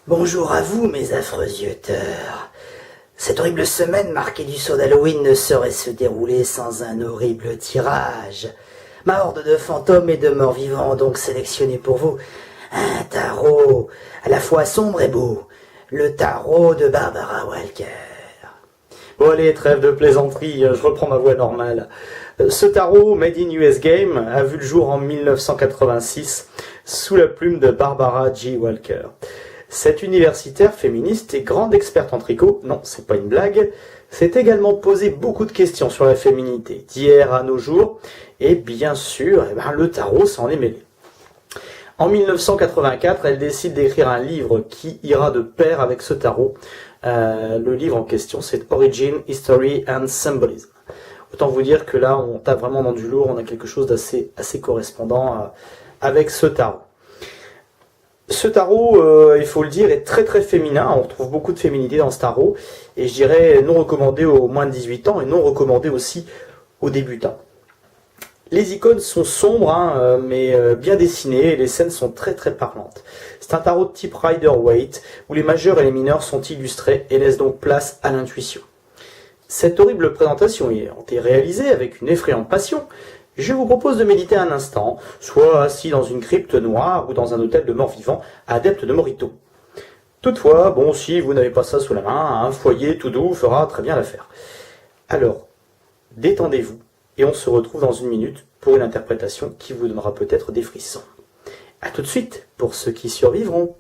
Bonjour à vous, mes affreux yeux-teurs. Cette horrible semaine marquée du saut d'Halloween ne saurait se dérouler sans un horrible tirage. Ma horde de fantômes et de morts vivants a donc sélectionné pour vous un tarot à la fois sombre et beau, le tarot de Barbara Walker. Bon allez, trêve de plaisanterie, je reprends ma voix normale. Ce tarot, Made in US Game, a vu le jour en 1986 sous la plume de Barbara G. Walker. Cette universitaire féministe et grande experte en tricot, non, c'est pas une blague, s'est également posé beaucoup de questions sur la féminité, d'hier à nos jours, et bien sûr, le tarot s'en est mêlé. En 1984, elle décide d'écrire un livre qui ira de pair avec ce tarot. Le livre en question, c'est Origin, History and Symbolism. Autant vous dire que là, on tape vraiment dans du lourd, on a quelque chose d'assez correspondant avec ce tarot. Ce tarot, il faut le dire, est très très féminin, on retrouve beaucoup de féminité dans ce tarot, et je dirais non recommandé aux moins de 18 ans, et non recommandé aussi aux débutants. Les icônes sont sombres, mais bien dessinées, et les scènes sont très très parlantes. C'est un tarot de type Rider-Waite, où les majeurs et les mineurs sont illustrés, et laissent donc place à l'intuition. Cette horrible présentation ayant été réalisée avec une effrayante passion, je vous propose de méditer un instant, soit assis dans une crypte noire ou dans un hôtel de morts-vivants, adepte de Morito. Toutefois, bon, si vous n'avez pas ça sous la main, un foyer tout doux fera très bien l'affaire. Alors, détendez-vous, et on se retrouve dans une minute pour une interprétation qui vous donnera peut-être des frissons. A tout de suite, pour ceux qui survivront.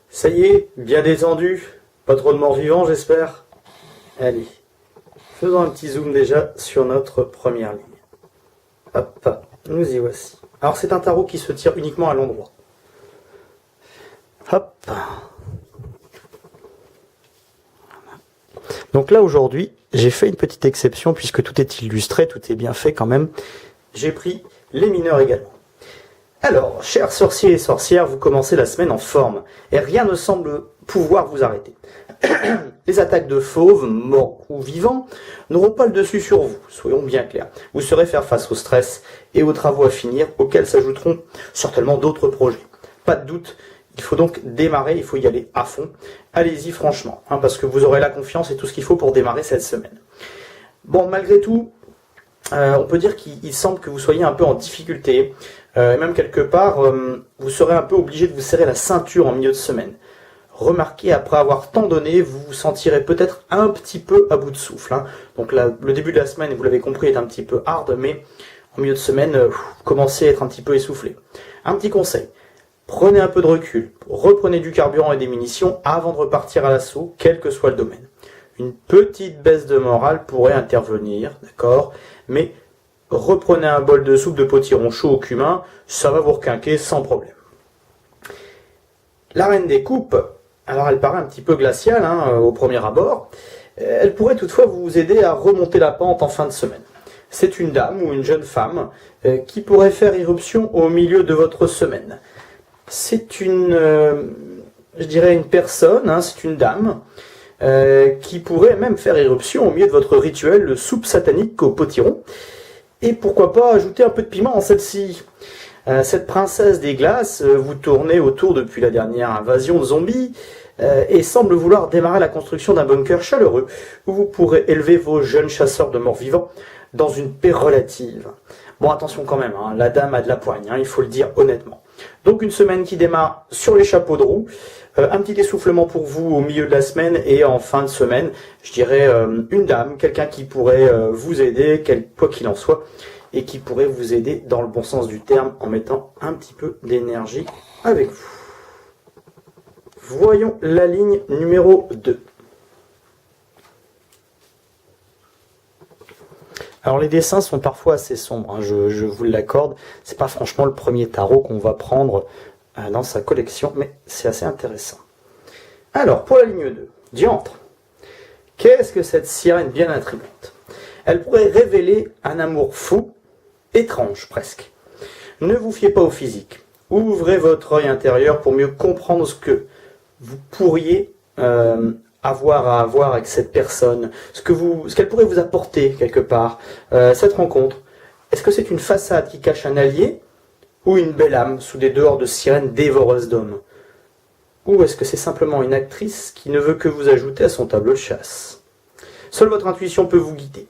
Ça y est, bien détendu, pas trop de morts vivants j'espère. Allez, faisons un petit zoom déjà sur notre première ligne. Hop, nous y voici. Alors c'est un tarot qui se tire uniquement à l'endroit. Hop. Donc là aujourd'hui, j'ai fait une petite exception puisque tout est illustré, tout est bien fait quand même. J'ai pris les mineurs également. Alors, chers sorciers et sorcières, vous commencez la semaine en forme, et rien ne semble pouvoir vous arrêter. Les attaques de fauves, morts ou vivants, n'auront pas le dessus sur vous, soyons bien clairs. Vous saurez faire face au stress et aux travaux à finir, auxquels s'ajouteront certainement d'autres projets. Pas de doute, il faut donc démarrer, il faut y aller à fond. Allez-y franchement, parce que vous aurez la confiance et tout ce qu'il faut pour démarrer cette semaine. Bon, malgré tout, on peut dire qu'il semble que vous soyez un peu en difficulté, et même quelque part, vous serez un peu obligé de vous serrer la ceinture en milieu de semaine. Remarquez, après avoir tant donné, vous vous sentirez peut-être un petit peu à bout de souffle. Donc le début de la semaine, vous l'avez compris, est un petit peu hard, mais en milieu de semaine, vous commencez à être un petit peu essoufflé. Un petit conseil, prenez un peu de recul, reprenez du carburant et des munitions avant de repartir à l'assaut, quel que soit le domaine. Une petite baisse de morale pourrait intervenir, d'accord, mais reprenez un bol de soupe de potiron chaud au cumin, ça va vous requinquer sans problème. La reine des coupes, alors elle paraît un petit peu glaciale au premier abord, elle pourrait toutefois vous aider à remonter la pente en fin de semaine. C'est une dame ou une jeune femme qui pourrait faire irruption au milieu de votre semaine. C'est une personne, c'est une dame, qui pourrait même faire irruption au milieu de votre rituel de soupe satanique au potiron. Et pourquoi pas ajouter un peu de piment en celle-ci. Cette princesse des glaces vous tournez autour depuis la dernière invasion de zombies et semble vouloir démarrer la construction d'un bunker chaleureux où vous pourrez élever vos jeunes chasseurs de morts vivants dans une paix relative. Bon, attention quand même, la dame a de la poigne, il faut le dire honnêtement. Donc une semaine qui démarre sur les chapeaux de roue. Un petit essoufflement pour vous au milieu de la semaine et en fin de semaine, je dirais une dame, quelqu'un qui pourrait vous aider, quoi qu'il en soit, et qui pourrait vous aider dans le bon sens du terme en mettant un petit peu d'énergie avec vous. Voyons la ligne numéro 2. Alors les dessins sont parfois assez sombres, hein, je vous l'accorde. C'est pas franchement le premier tarot qu'on va prendre dans sa collection, mais c'est assez intéressant. Alors pour la ligne 2, diantre. Qu'est-ce que cette sirène bien intrigante? Elle pourrait révéler un amour fou, étrange presque. Ne vous fiez pas au physique. Ouvrez votre œil intérieur pour mieux comprendre ce que vous pourriez avoir à avoir avec cette personne, ce qu'elle pourrait vous apporter quelque part, cette rencontre. Est-ce que c'est une façade qui cache un allié ou une belle âme sous des dehors de sirènes dévoreuses d'hommes? Ou est-ce que c'est simplement une actrice qui ne veut que vous ajouter à son tableau de chasse? Seule votre intuition peut vous guider.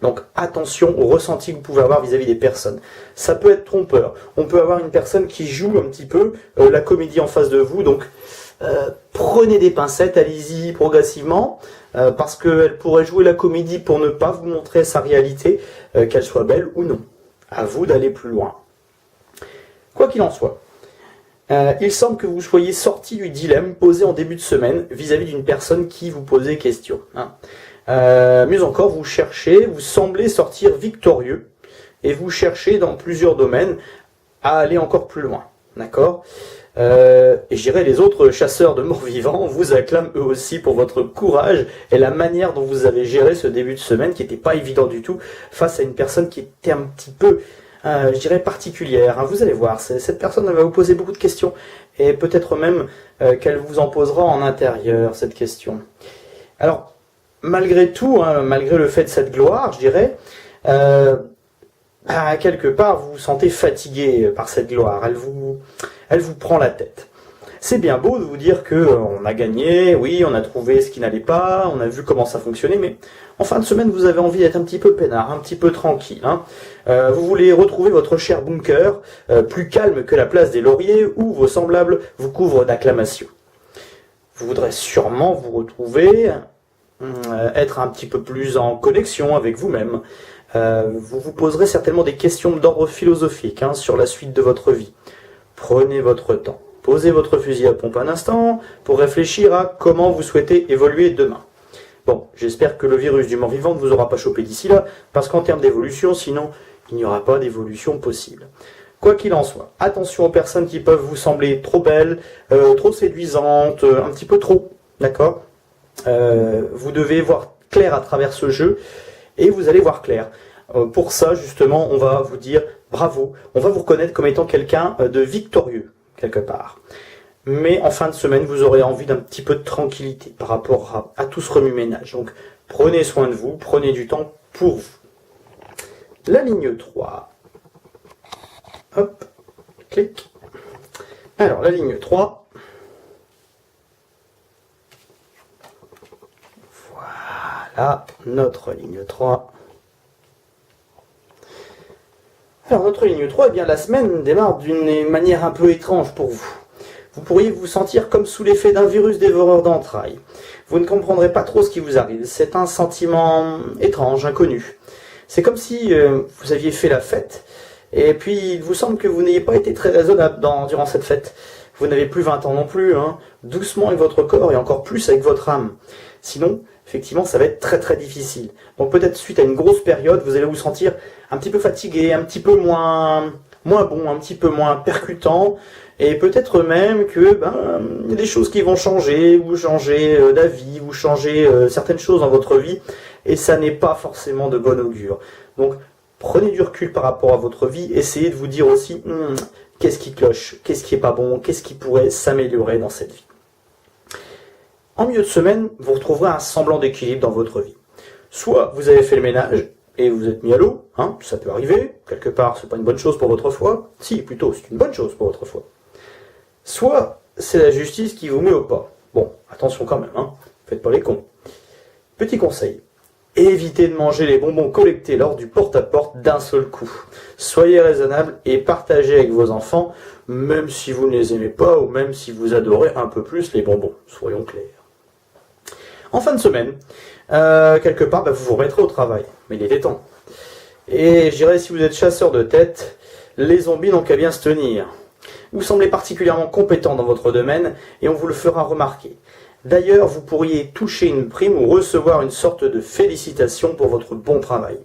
Donc attention au ressenti que vous pouvez avoir vis-à-vis des personnes. Ça peut être trompeur. On peut avoir une personne qui joue un petit peu la comédie en face de vous, donc prenez des pincettes, allez-y progressivement, parce qu'elle pourrait jouer la comédie pour ne pas vous montrer sa réalité, qu'elle soit belle ou non. À vous d'aller plus loin. Quoi qu'il en soit, il semble que vous soyez sorti du dilemme posé en début de semaine vis-à-vis d'une personne qui vous posait question. Mieux encore, vous semblez sortir victorieux, et vous cherchez dans plusieurs domaines à aller encore plus loin. D'accord ? Et je dirais les autres chasseurs de morts vivants vous acclament eux aussi pour votre courage et la manière dont vous avez géré ce début de semaine qui n'était pas évident du tout face à une personne qui était un petit peu, je dirais, particulière. Vous allez voir, cette personne va vous poser beaucoup de questions et peut-être même qu'elle vous en posera en intérieur cette question. Alors, malgré tout, malgré le fait de cette gloire, je dirais, quelque part, vous vous sentez fatigué par cette gloire. Elle vous prend la tête. C'est bien beau de vous dire que on a gagné, oui, on a trouvé ce qui n'allait pas, on a vu comment ça fonctionnait, mais en fin de semaine, vous avez envie d'être un petit peu peinard, un petit peu tranquille. Vous voulez retrouver votre cher bunker, plus calme que la place des Lauriers, où vos semblables vous couvrent d'acclamations. Vous voudrez sûrement vous retrouver, être un petit peu plus en connexion avec vous-même. Vous vous poserez certainement des questions d'ordre philosophique sur la suite de votre vie. Prenez votre temps. Posez votre fusil à pompe un instant pour réfléchir à comment vous souhaitez évoluer demain. Bon, j'espère que le virus du mort-vivant ne vous aura pas chopé d'ici là, parce qu'en termes d'évolution, sinon, il n'y aura pas d'évolution possible. Quoi qu'il en soit, attention aux personnes qui peuvent vous sembler trop belles, trop séduisantes, un petit peu trop, d'accord ? Vous devez voir clair à travers ce jeu, et vous allez voir clair. Pour ça, justement, on va vous dire bravo, on va vous reconnaître comme étant quelqu'un de victorieux, quelque part. Mais en fin de semaine, vous aurez envie d'un petit peu de tranquillité par rapport à tout ce remue-ménage. Donc, prenez soin de vous, prenez du temps pour vous. La ligne 3. Hop, clic. Alors, la ligne 3. Voilà, notre ligne 3. Alors, notre ligne 3, eh bien, la semaine démarre d'une manière un peu étrange pour vous. Vous pourriez vous sentir comme sous l'effet d'un virus dévoreur d'entrailles. Vous ne comprendrez pas trop ce qui vous arrive. C'est un sentiment étrange, inconnu. C'est comme si vous aviez fait la fête, et puis il vous semble que vous n'ayez pas été très raisonnable durant cette fête. Vous n'avez plus 20 ans non plus, doucement avec votre corps et encore plus avec votre âme. Sinon, effectivement, ça va être très très difficile. Donc peut-être suite à une grosse période, vous allez vous sentir un petit peu fatigué, un petit peu moins bon, un petit peu moins percutant, et peut-être même que il y a des choses qui vont changer, vous changer d'avis, vous changer certaines choses dans votre vie, et ça n'est pas forcément de bon augure. Donc prenez du recul par rapport à votre vie, essayez de vous dire aussi qu'est-ce qui cloche, qu'est-ce qui est pas bon, qu'est-ce qui pourrait s'améliorer dans cette vie. En milieu de semaine, vous retrouverez un semblant d'équilibre dans votre vie. Soit vous avez fait le ménage et vous êtes mis à l'eau, ça peut arriver, quelque part c'est pas une bonne chose pour votre foi, si plutôt c'est une bonne chose pour votre foi. Soit c'est la justice qui vous met au pas. Bon, attention quand même, faites pas les cons. Petit conseil, Et évitez de manger les bonbons collectés lors du porte-à-porte d'un seul coup. Soyez raisonnable et partagez avec vos enfants, même si vous ne les aimez pas ou même si vous adorez un peu plus les bonbons, soyons clairs. En fin de semaine, quelque part, vous vous remettrez au travail, mais il était temps. Et je dirais, si vous êtes chasseur de tête, les zombies n'ont qu'à bien se tenir. Vous semblez particulièrement compétent dans votre domaine et on vous le fera remarquer. D'ailleurs, vous pourriez toucher une prime ou recevoir une sorte de félicitation pour votre bon travail.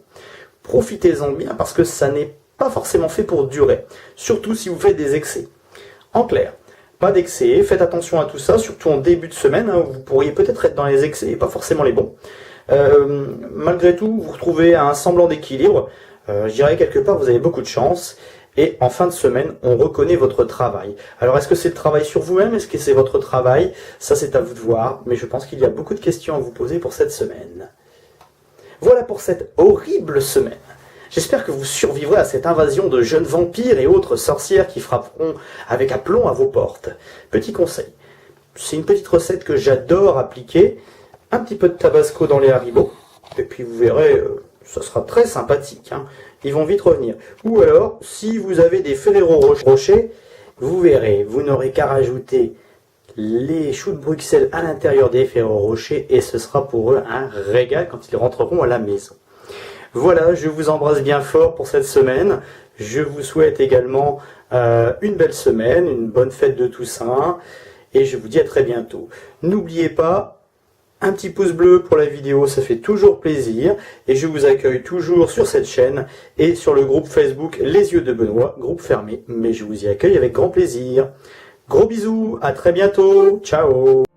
Profitez-en bien parce que ça n'est pas forcément fait pour durer, surtout si vous faites des excès. En clair, pas d'excès, faites attention à tout ça, surtout en début de semaine, où vous pourriez peut-être être dans les excès et pas forcément les bons. Malgré tout, vous retrouvez un semblant d'équilibre. Je dirais quelque part, vous avez beaucoup de chance. Et en fin de semaine, on reconnaît votre travail. Alors, est-ce que c'est le travail sur vous-même? Est-ce que c'est votre travail? Ça, c'est à vous de voir. Mais je pense qu'il y a beaucoup de questions à vous poser pour cette semaine. Voilà pour cette horrible semaine. J'espère que vous survivrez à cette invasion de jeunes vampires et autres sorcières qui frapperont avec aplomb à vos portes. Petit conseil. C'est une petite recette que j'adore appliquer. Un petit peu de tabasco dans les haribots. Et puis vous verrez, ça sera très sympathique. Ils vont vite revenir. Ou alors, si vous avez des Ferrero Rocher, vous verrez, vous n'aurez qu'à rajouter les choux de Bruxelles à l'intérieur des Ferrero Rocher et ce sera pour eux un régal quand ils rentreront à la maison. Voilà, je vous embrasse bien fort pour cette semaine. Je vous souhaite également une belle semaine, une bonne fête de Toussaint et je vous dis à très bientôt. N'oubliez pas, un petit pouce bleu pour la vidéo, ça fait toujours plaisir. Et je vous accueille toujours sur cette chaîne et sur le groupe Facebook Les Yeux de Benoît, groupe fermé. Mais je vous y accueille avec grand plaisir. Gros bisous, à très bientôt, ciao.